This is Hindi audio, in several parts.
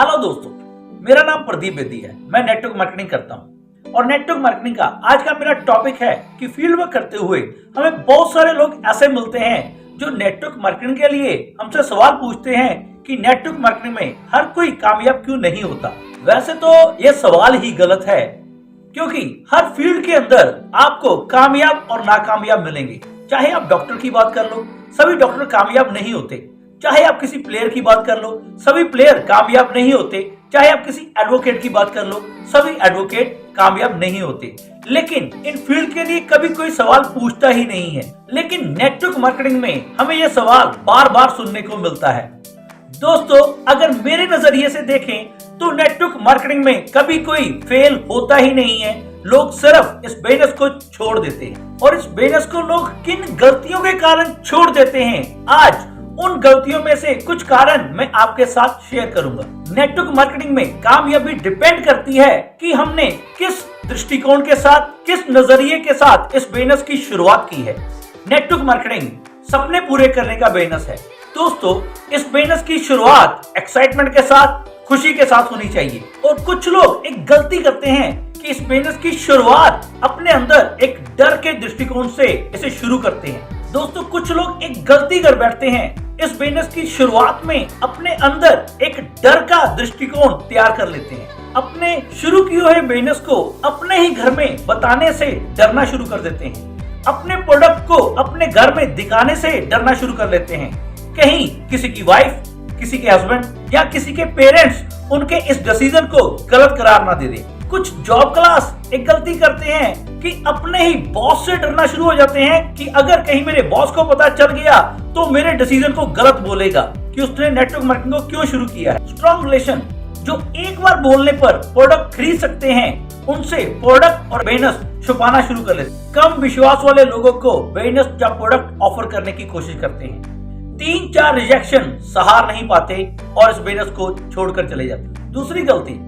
हेलो दोस्तों, मेरा नाम प्रदीप बेदी है। मैं नेटवर्क मार्केटिंग करता हूं और नेटवर्क मार्केटिंग का आज का मेरा टॉपिक है कि फील्ड वर्क करते हुए हमें बहुत सारे लोग ऐसे मिलते हैं जो नेटवर्क मार्केटिंग के लिए हमसे सवाल पूछते हैं कि नेटवर्क मार्केटिंग में हर कोई कामयाब क्यों नहीं होता। वैसे तो यह सवाल ही गलत है, क्योंकि हर फील्ड के अंदर आपको कामयाब और नाकामयाब मिलेंगे। चाहे आप डॉक्टर की बात कर लो, सभी डॉक्टर कामयाब नहीं होते। चाहे आप किसी प्लेयर की बात कर लो, सभी प्लेयर कामयाब नहीं होते। चाहे आप किसी एडवोकेट की बात कर लो, सभी एडवोकेट कामयाब नहीं होते। लेकिन इन फील्ड के लिए कभी कोई सवाल पूछता ही नहीं है। लेकिन नेटवर्क मार्केटिंग में हमें यह सवाल बार बार सुनने को मिलता है। दोस्तों, अगर मेरे नजरिए से देखें तो नेटवर्क मार्केटिंग में कभी कोई फेल होता ही नहीं है। लोग सिर्फ इस बिजनेस को छोड़ देते हैं, और इस बिजनेस को लोग किन गलतियों के कारण छोड़ देते हैं, आज उन गलतियों में से कुछ कारण मैं आपके साथ शेयर करूंगा। नेटवर्क मार्केटिंग में कामयाबी डिपेंड करती है कि हमने किस दृष्टिकोण के साथ, किस नजरिए के साथ इस बिजनेस की शुरुआत की है। नेटवर्क मार्केटिंग सपने पूरे करने का बिजनेस है। दोस्तों, इस बिजनेस की शुरुआत एक्साइटमेंट के साथ, खुशी के साथ होनी चाहिए। और कुछ लोग एक गलती करते हैं कि इस बिजनेस की शुरुआत अपने अंदर एक डर के दृष्टिकोण से इसे शुरू करते हैं। दोस्तों, कुछ लोग एक गलती कर बैठते हैं, इस बिजनेस की शुरुआत में अपने अंदर एक डर का दृष्टिकोण तैयार कर लेते हैं। अपने शुरू किए हुए बिजनेस को अपने ही घर में बताने से डरना शुरू कर देते हैं। अपने प्रोडक्ट को अपने घर में दिखाने से डरना शुरू कर लेते हैं। कहीं किसी की वाइफ, किसी के हस्बैंड या किसी के पेरेंट्स उनके इस डिसीजन को गलत करार ना दे दे। कुछ जॉब क्लास एक गलती करते हैं कि अपने ही बॉस से डरना शुरू हो जाते हैं कि अगर कहीं मेरे बॉस को पता चल गया तो मेरे डिसीजन को गलत बोलेगा कि उसने नेटवर्क मार्केटिंग को क्यों शुरू किया है। स्ट्रॉन्ग रिलेशन जो एक बार बोलने पर प्रोडक्ट खरीद सकते हैं, उनसे प्रोडक्ट और बिजनेस छुपाना शुरू कर लेते। कम विश्वास वाले लोगों को बिजनेस या प्रोडक्ट ऑफर करने की कोशिश करते हैं। 3-4 रिजेक्शन सहार नहीं पाते और इस बिजनेस को छोड़कर चले जाते। दूसरी गलती,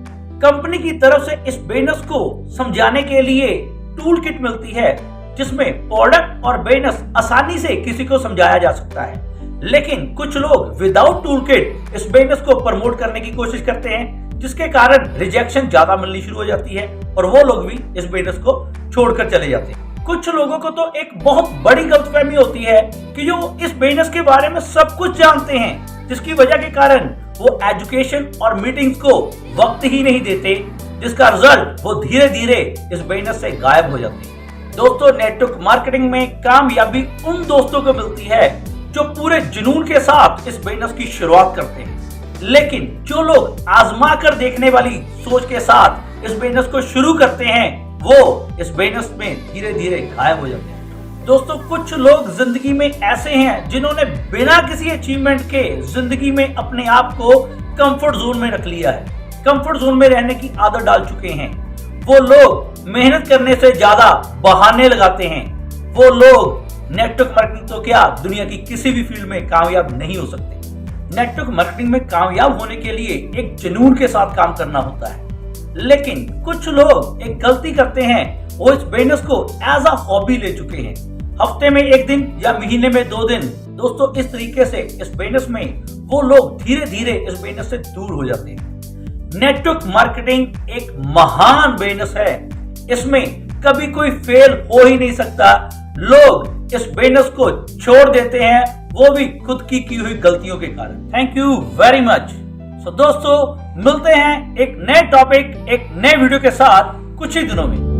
कंपनी की तरफ से इस बिजनेस को समझाने के लिए टूल किट मिलती है, जिसमें प्रोडक्ट और बिजनेस आसानी से किसी को समझाया जा सकता है। लेकिन कुछ लोग विदाउट टूल किट इस बिजनेस को प्रमोट करने की कोशिश करते हैं, जिसके कारण रिजेक्शन ज्यादा मिलनी शुरू हो जाती है और वो लोग भी इस बिजनेस को छोड़कर चले जाते हैं। कुछ लोगों को तो एक बहुत बड़ी गलतफहमी होती है कि जो इस बिजनेस के बारे में सब कुछ जानते हैं, जिसकी वजह के कारण वो एजुकेशन और मीटिंग्स को वक्त ही नहीं देते, जिसका रिजल्ट वो धीरे धीरे इस बिजनेस से गायब हो जाते हैं। दोस्तों, नेटवर्क मार्केटिंग में कामयाबी उन दोस्तों को मिलती है जो पूरे जुनून के साथ इस बिजनेस की शुरुआत करते हैं। लेकिन जो लोग आजमा कर देखने वाली सोच के साथ इस बिजनेस को शुरू करते हैं, वो इस बिजनेस में धीरे धीरे गायब हो जाते हैं। दोस्तों, कुछ लोग जिंदगी में ऐसे हैं जिन्होंने बिना किसी अचीवमेंट के जिंदगी में अपने आप को कंफर्ट जोन में रख लिया है। कंफर्ट जोन में रहने की आदत डाल चुके हैं। वो लोग मेहनत करने से ज्यादा बहाने लगाते हैं। वो लोग नेटवर्क मार्केटिंग तो क्या, दुनिया की किसी भी फील्ड में कामयाब नहीं हो सकते। नेटवर्क मार्केटिंग में कामयाब होने के लिए एक जुनून के साथ काम करना होता है। लेकिन कुछ लोग एक गलती करते हैं, वो इस बिजनेस को एज अ हॉबी ले चुके हैं। हफ्ते में 1 दिन या महीने में 2 दिन। दोस्तों, इस तरीके से इस बिजनेस में वो लोग धीरे धीरे इस बिजनेस से दूर हो जाते हैं। नेटवर्क मार्केटिंग एक महान बिजनेस है। इसमें कभी कोई फेल हो ही नहीं सकता। लोग इस बिजनेस को छोड़ देते हैं, वो भी खुद की हुई गलतियों के कारण। Thank you very much. So दोस्तों, मिलते हैं एक नए टॉपिक, एक नए वीडियो के साथ कुछ ही दिनों में।